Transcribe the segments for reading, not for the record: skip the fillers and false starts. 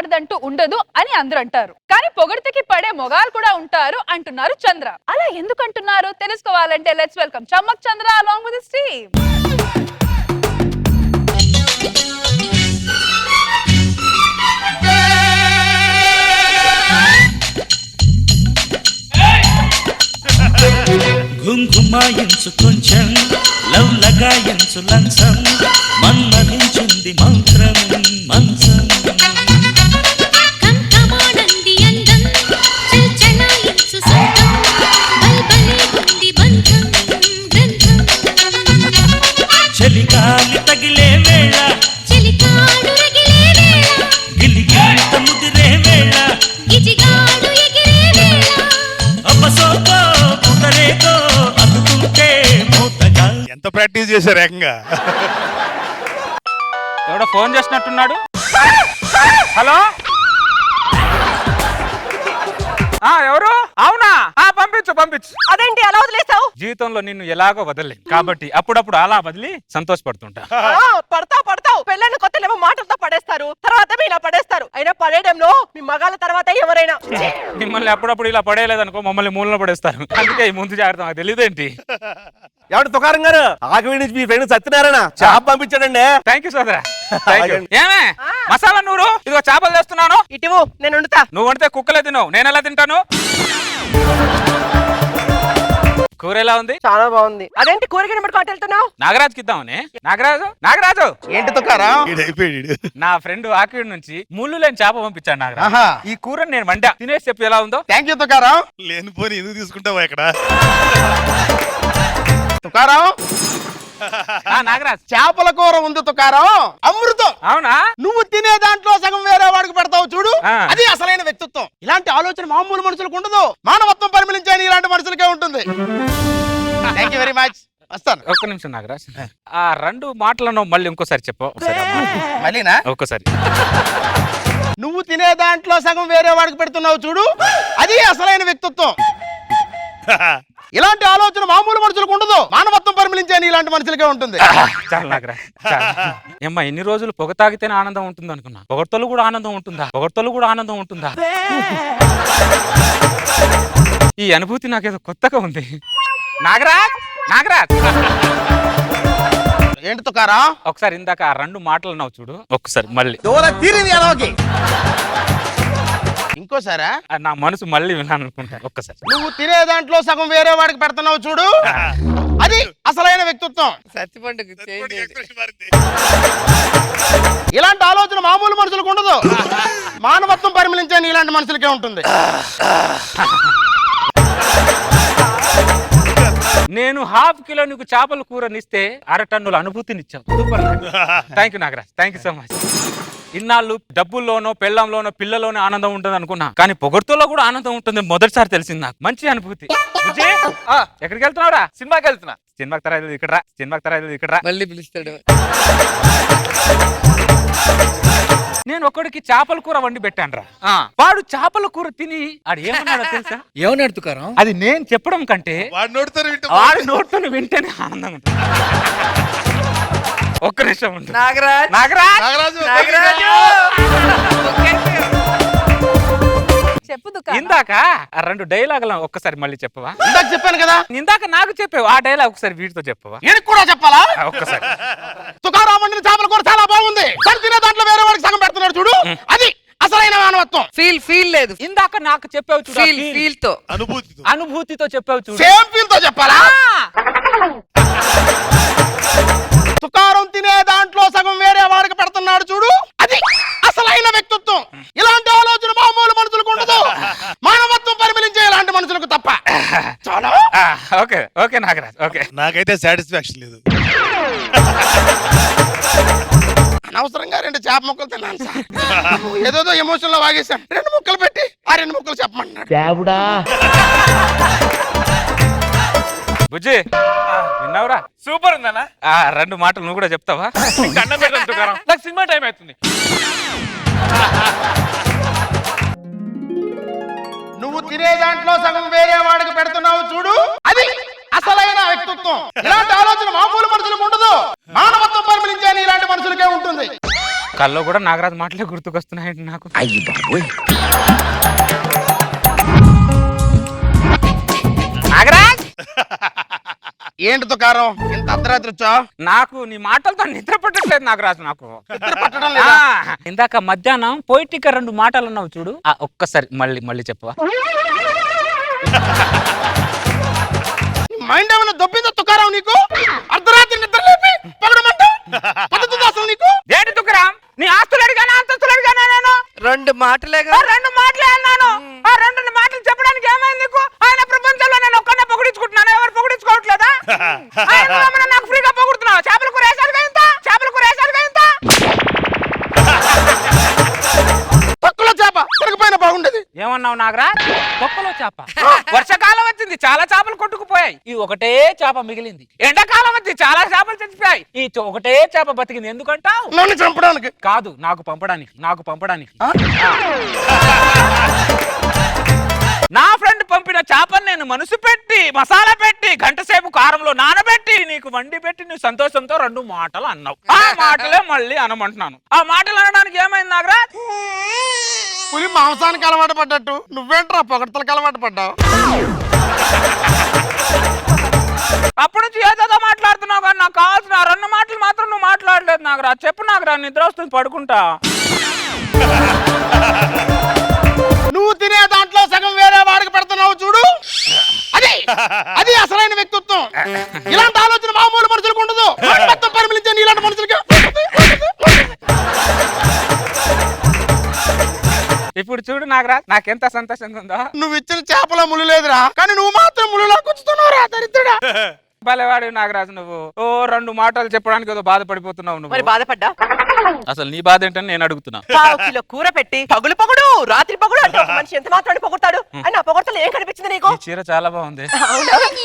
ఆడదంటూ ఉండదు అని అందరూ అంటారు. కానీ పొగడ్తకి పడే మొగాలు కూడా ఉంటారు అంటున్నారు చంద్ర. అలా ఎందుకు అంటున్నారు తెలుసుకోవాలంటే let's welcome Chammak Chandra along with his team. గుంగుమాయించు కొంచెం లవ్ లగాయించు లంచం మన్మధించింది మంత్రం మంచం చలిగాలి తగిలే వేళ గిలిగిలిత ముదిరే వేళ అపసోకో పుటరేకో అందుకుంటే మూతగా. ఎంత ప్రాక్టీస్ చేశారు ఏకంగా. ఎవడో ఫోన్ చేసినట్టున్నాడు. హలో ఎవరు? అవునా? పంపించు పంపించు. అదేంటి అలా వదిలేసావు? జీవితంలో నిన్ను ఎలాగో వదలలే కాబట్టి అప్పుడప్పుడు అలా వదిలి సంతోషపడుతుంటా. పడతావు పెళ్ళని కొత్తలేమో మాటలతో పడేస్తారు, తర్వాత ఇలా పడేస్తారు. అయినా పడేయడంలో మీ మగాళ్ళ తర్వాత ఎవరైనా మిమ్మల్ని అప్పుడప్పుడు ఇలా పడేయలేదనుకో మమ్మల్ని మూలన పడేస్తారు. అందుకే ఈ ముందు జాగ్రత్త. నాకు తెలియదేంటి? ఎవడు తుకారం గారు ఆకలి నుంచి మీ ఫ్రెండ్ సత్యనారాయణ చేప పంపించాడండి. థ్యాంక్ యూ సోదరా. ఏమే మసాలా నూరు ఇదిగో చేపలు తెస్తున్నాను. ఇటువు నేను వండుతా. నువ్వు వండితే కుక్కలే తినవు, నేను ఎలా తింటాను? కూర ఎలా ఉంది? చాలా బాగుంది. అదేంటి కూరగాయ నెంబర్ వెళ్తున్నావు? నాగరాజుకి ఇద్దామని. నాగరాజు ఏంటి తుకారం? నా ఫ్రెండ్ ఆకిడి నుంచి ముళ్ళు లేని చేప పంపించాడు నాగరాజు. ఈ కూరని నేను వండా, తినేసి చెప్పు ఎలా ఉందో. Thank you Tukaram. లేనిపోని ఎందుకు తీసుకుంటావా ఇక్కడ? తుకారం నాగరాజ్ చేపల కూర ఉంది తుకారం, అమృతం. అవునా? నువ్వు తినే దాంట్లో సగం వేరే వాడికి పెడతావు చూడు, ఆ. అది అసలైన వ్యక్తిత్వం. ఇలాంటి ఆలోచన మామూలు మనుషులకు ఉండదు, మానవత్వం పరిమళించే ఇలాంటి మనుషులకే ఉంటుంది. Thank you very much. వస్తాను. ఒక్క నిమిషం నాగరాజ్, ఆ రెండు మాటలను మళ్ళీ ఇంకోసారి చెప్పు. మళ్ళీనా? ఒక్కసారి. నువ్వు తినే దాంట్లో సగం వేరే వాడికి పెడుతున్నావు చూడు, అది అసలైన వ్యక్తిత్వం. ఇలాంటి ఆలోచన మామూలు మనుషులకు ఉండదు, మానవత్వం పరిమళించే ఇలాంటి మనుషులకే ఉంటుంది. చాలు నాగరాజ్. ఏమ్మా ఎన్ని రోజులు పొగ తాగితేనే ఆనందం ఉంటుంది అనుకున్నా, పొగడ్తలు కూడా ఆనందం ఉంటుందా? ఈ అనుభూతి నాకేదో కొత్తగా ఉంది. నాగరాజ్ ఏంటి తుకారా? ఒకసారి ఇందాక ఆ రెండు మాటలు అన్నావు చూడు, ఒక్కసారి మళ్ళీ. ఇంకోసారా? నా మనసు మళ్ళీ విన్నాను అనుకుంటా. ఒక్కసారి. నువ్వు తినే దాంట్లో సగం వేరే వాడికి పెడుతున్నావు చూడు, అది అసలైన వ్యక్తిత్వం. ఇలాంటి ఆలోచన మామూలు మనుషులకు ఉండదు, మానవత్వం పరిమళించే ఇలాంటి మనుషులకే ఉంటుంది. నేను ½ కిలో నీకు చేపల కూరనిస్తే 1/2 టన్నుల అనుభూతినిచ్చావు. Super. Thank you Nagaraj, thank you so much. ఇన్నాళ్ళు డబ్బుల్లోనో పెళ్ళంలోనో పిల్లలోనో ఆనందం ఉంటుంది అనుకున్నా, కానీ పొగడ్తలో కూడా ఆనందం ఉంటుంది మొదటిసారి తెలిసింది నాకు. మంచి అనుభూతి. ఎక్కడికి వెళ్తున్నావురా? సినిమాకి వెళ్తున్నా. సినిమాకి తరాదు ఇక్కడ రా. మళ్ళీ పిలుస్తాడు. నేను ఒక్కడికి చేపల కూర వండి పెట్టాను రా. వాడు చేపల కూర తిని ఆడు ఏమన్నాడో తెలుసా? ఏమన్నాడు తుకారం? అది నేను చెప్పడం కంటే వాడి నోటితో వింటేనే ఆనందంగా ఉంటుంది. ఒక్క నిమిషం ఉంటుంది. చెప్పు ఇందాక ఆ రెండు డైలాగులు ఒక్కసారి మళ్ళీ చెప్పవా? ఇందాక చెప్పాను కదా. ఇందాక నాకు చెప్పావు, ఆ డైలాగ్ ఒకసారి వీటితో చెప్పవా? నేను కూడా చెప్పాలా? ఒక్కసారి. తుకారాం వండిన చేపల కూర చాలా బాగుంది, కానీ తినే దాంట్లో వేరే వాడికి సగం పెడుతున్నాడు చూడు, అది అసలైన మానవత్వం. ఫీల్ లేదు. ఇందాక నాకు చెప్పావు చూడు, ఫీల్ తో అనుభూతితో చెప్పావు చూడు. సేమ్ ఫీల్ తో చెప్పాలా? తుకారం తినే దాంట్లో సగం వేరే వాడికి పెడుతున్నాడు చూడు, అది అసలైన వ్యక్తిత్వం. ఇలాంటి ఆలోచన మామూలు మనుషులకు ఉండదు, మానవత్వం పరిమళించే ఇలాంటి మనుషులకు తప్ప. చాలా ఓకే నాగరాజ్. ఓకే, నాకైతే సాటిస్ఫాక్షన్ లేదు. అనవసరంగా 2 చేప ముక్కలు తిన్నాను సార్. ఏదోదో ఎమోషన్ లో వాగేశాను. 2 ముక్కలు పెట్టి ఆ 2 ముక్కలు చెప్పమన్నాడు. బుజ్జి విన్నావురా? సూపర్ ఉందన్నా. ఆ 2 మాటలు నువ్వు కూడా చెప్తావా? దండం పెడతాను తుకారం, నాకు సినిమా టైం అవుతుంది. నువ్వు తినే దాంట్లో సగం వేరే వాడికి పెడుతున్నావు చూడు, అది అసలైన వ్యక్తిత్వం. ఇలాంటి ఆలోచన మామూలు మనుషులకు ఉండదు, మానవత్వం పరిమళించే ఇలాంటి మనుషులకే ఉంటుంది. కల్లో కూడా నాగరాజు మాటలే గుర్తుకొస్తున్నాయండి నాకు. నాగరాజ్, ఏంటి తుకారం ఇంత అర్ధరాత్రి వచ్చా? నాకు నీ మాటలతో నిద్ర పట్టట్లేదు నాగరాజు. నాకు నిద్ర పట్టడం లేదా? ఇందాక మధ్యాహ్నం పోయిటిక 2 మాటలు అన్నావు చూడు, ఒక్కసారి మళ్ళీ చెప్పవా? మైండ్ ఏమైనా దొబ్బిందా తుకారం నీకు? అర్ధరాత్రి నిద్ర లేపి పగడమంట పద్ధతి అసలు నీకు? ఏంటి తుకరాం, నీ ఆస్తులు అడిగానా అంతస్తులు అడిగానా? నేను 2 మాటలేగా. 2 మాటలే అన్నాను. ఆ 2 మాటలు చెప్పడానికి ఏమైంది నీకు? ఆయన ప్రపంచంలో నేను ఒక్కనే పొగిడించుకుంటున్నాను, ఎవరు పొగిడించుకోవట్లేదా? నాకు ఫ్రీగా పొగుడుతున్నావు. చేపల కూర వేసారుగా ఇంత, చేపల కూర వేసారుగా ఇంత. పక్కలో చేప తిరగపోయినా బాగుండేది. ఏమన్నావు నాగరాజ్? తొక్కలో చేప. వర్షాకాలం వచ్చింది, చాలా చేపలు కొట్టుకుపోయాయి. ఈ ఒకటే చేప మిగిలింది. ఎండాకాలం వచ్చింది, చాలా చేపలు చచ్చిపోయాయి. ఈ ఒకటే చేప బతికింది. ఎందుకంటావు? నన్ను చంపడానికి కాదు, నాకు పంపడానికి. నా ఫ్రెండ్ పంపిన చేపని నేను మనసు పెట్టి మసాలా పెట్టి గంట సేపు కారంలో నానబెట్టి నీకు వండి పెట్టి నువ్వు సంతోషంతో 2 మాటలు అన్నావు. ఆ మాటలే మళ్ళీ అనమంటున్నాను. ఆ మాటలు అనడానికి ఏమైంది నాగరాజ్? పులి మాంసానికి అలవాటు పడ్డట్టు నువ్వేంట్రా పొగడతలకు అలవాటు పడ్డావు? అప్పుడు నుంచి ఏదో మాట్లాడుతున్నావు కానీ నాకు కావాల్సిన 2 మాటలు మాత్రం నువ్వు మాట్లాడలేదు నాగరాజ్. చెప్పు నాగరాజ్, నిద్ర వస్తుంది, పడుకుంటా. నువ్వు తినే దాంట్లో సగం వేరే వాడికి పెడుతున్నావు చూడు, అది అసలైన వ్యక్తిత్వం. ఇలాంటి ఆలోచన మామూలు మనుషులకు ఉండదు. మొత్తం పరిమళించే నీలాంటి మనుషులకి. ఇప్పుడు చూడు నాగరాజ్, నాకెంత సంతోషంగా ఉందో. నువ్వు ఇచ్చిన చేపలో ముళ్ళు లేదురా, కానీ నువ్వు మాత్రం ముళ్ళులా కూర్చుతున్నావురా దరిద్రుడా. భలేవాడు నాగరాజు. నువ్వు 2 మాటలు చెప్పడానికి ఏదో బాధపడిపోతున్నావు. మరి నువ్వు బాధపడ్డా? అసలు నీ బాధ ఏంటని నేను అడుగుతున్నా. 1 కిలో కూర పెట్టి పగులు పొగుడు రాత్రి పొగుడు అంటే ఒక మనిషి ఎంత మాత్రాన్ని పొగుడతాడు? అని ఆ పొగడతలు ఏం కనిపించింది నీకు? నీ చీర చాలా బాగుంది.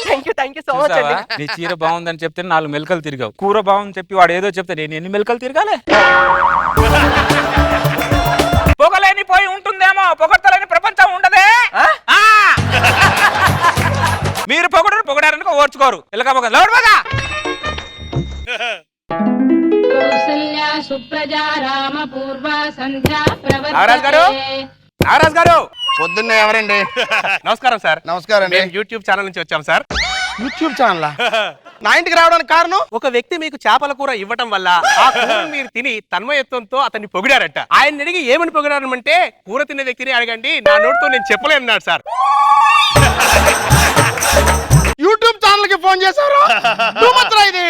థ్యాంక్ యూ సో మచ్ అండి. చూసావా? నీ చీర బాగుందని చెప్తే 4 మెలకలు తిరిగావు. కూర బాగుంది చెప్పి వాడు ఏదో చెప్తే నేను ఎన్ని మెలకలు తిరగాలే? పొగలేని పోయి ఉంటుందేమో, పొగడతలేని ప్రపంచం ఉండదే. ఆ! మీరు పొగడారని ఓర్చుకోరు. నాగరాజ్ గారు పొద్దున్నే ఎవరండి? నమస్కారం సార్. నమస్కారం అండి. మేము యూట్యూబ్ ఛానల్ నుంచి వచ్చాం సార్. యూట్యూబ్ ఛానల్ నా ఇంటికి రావడానికి కారణం? ఒక వ్యక్తి మీకు చేపల కూర ఇవ్వటం వల్ల ఆ కూరను మీరు తిని తన్మయత్వంతో అతన్ని పొగిడారట. ఆయన అడిగి ఏమని పొగిడారమంటే, కూర తిన్న వ్యక్తిని అడగండి, నా నోటితో నేను చెప్పలేన్నాడు సార్. యూట్యూబ్ ఛానల్ కి ఫోన్ చేశారు. ఇది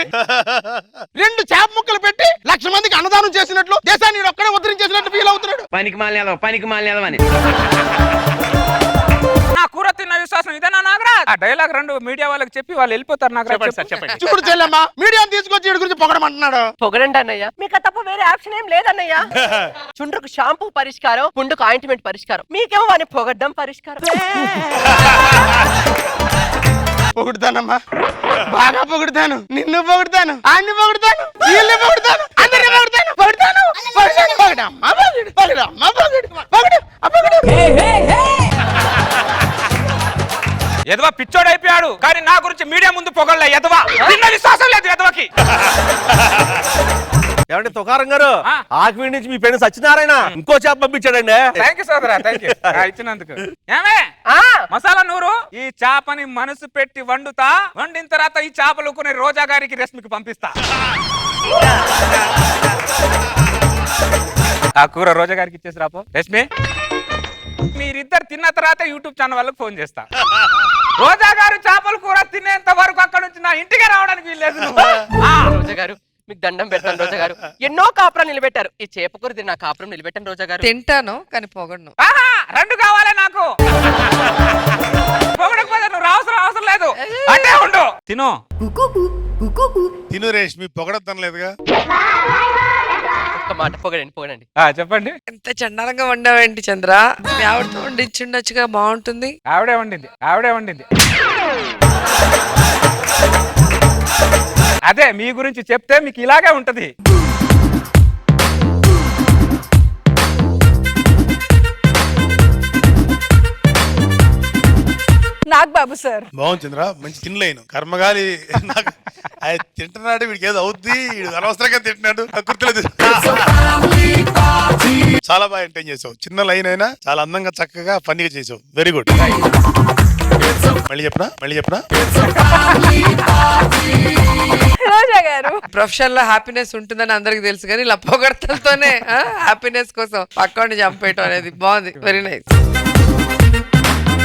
2 చేప ముక్కలు పెట్టి 1,00,000 మందికి అన్నదానం చేసినట్లు, దేశాన్ని ఒక్కడే ఉద్ధరించేసినట్టు ఫీల్ అవుతున్నాడు. పనికి మాలిన అని. నా కూర తిన్న విశ్వాసం ఇదేనా నాగరాజ్? ఆ డైలాగ్ 2 మీడియా వాళ్ళకి చెప్పి వాళ్ళు వెళ్ళిపోతారు. నాగరాజ్ చెప్పండి. చూడు చెల్లెమ్మ, మీడియాని తీసుకొచ్చి వీడి గురించి పొగడమంటున్నాడు. పొగడండి అన్నయ్య, మీకు తప్ప వేరే ఆప్షన్ ఏం లేదన్నయ్య. చుండ్రుకు షాంపూ పరిష్కారం, పుండుకు ఆయింట్మెంట్ పరిష్కారం, మీకేమో వాడిని పొగడ్డం పరిష్కారం. పొగుడుతానమ్మా, బాగా పొగుడుతాను. నిన్ను పొగుడుతాను, అన్ని పొగుడుతాను, వీళ్ళని పొగుడుతాను, అందరిని పొగుడుతాను. పొగుడుతాను, పొగుడుతాను, పొగడమ్మా, పొగుడు, పొగడమ్మా, పొగుడు, పొగుడు, పొగుడు. ఎదవా పిచ్చోడు అయిపోయాడు, కానీ నా గురించి మీడియా ముందు పొగళ్ళ ఎదవా. నిన్న విశ్వాసం లేదు ఎదవకి. ఏమంటే తుకారం గారు, ఆకివీడి నుంచి మీ పెళ్లి సత్యనారాయణ ఇంకో చేప పంపించాడండి. థ్యాంక్ యూ సోదరా, థ్యాంక్ యూ ఇచ్చినందుకు. ఏమే మసాలా నూరు, ఈ చేపని మనసు పెట్టి వండిన తర్వాత ఈ చేపలు కొన్ని రోజా గారికి రశ్మికి పంపిస్తా. ఆ కూర రోజా గారికి ఇచ్చేసి రాపో. రశ్మి, మీరిద్దరు తిన్న తర్వాత యూట్యూబ్ ఛానల్ వాళ్ళకి ఫోన్ చేస్తా. రోజా గారు చేపల కూర తినేంత వరకు అక్కడ నుంచి నా ఇంటికి రావడానికి వీల్లేదు. రోజా గారు మీకు దండం పెడతాను. రోజా గారు ఎన్నో కాపురం నిలబెట్టారు, ఈ చేపకూర తిన్న కాపురం నిలబెట్టాను. రోజా గారు తింటాను కానీ పొగడను. 2 కావాలే నాకు. పొగడకపోతే నువ్వు అవసరం లేదు. అంటే ఉండు తిను. తిను రేష్మి, పొగడతనలేదుగా. ఒక్క మాట పొగడండి. చెప్పండి. ఎంత చండాలంగా వండావేంటి చంద్ర? మీ ఆవిడతో వండించుండొచ్చుగా, బాగుంటుంది. ఆవిడే వండింది. అదే మీ గురించి చెప్తే మీకు ఇలాగే ఉంటది. నాగబాబు సార్. బాగుంది చంద్ర, మంచి తినలేను కర్మగాలి. నాకు ఆయన తింటున్నాడు, వీడికి ఏదో అవుద్ది, వీడు అనవసరంగా తింటున్నాడు, గుర్తులేదు. చాలా బాగా ఎంటైన్ చేసావు, చిన్న లైన్ అయినా చాలా అందంగా చక్కగా ఫన్నీగా చేసావు. Very good. మళ్ళీ చెప్పనా రోజా గారు. ప్రొఫెషన్ లో హ్యాపీనెస్ ఉంటుందని అందరికి తెలుసు కానీ ఇలా పొగడతలతోనే హ్యాపీనెస్ కోసం పక్కని చంపేయటం అనేది బాగుంది. Very nice.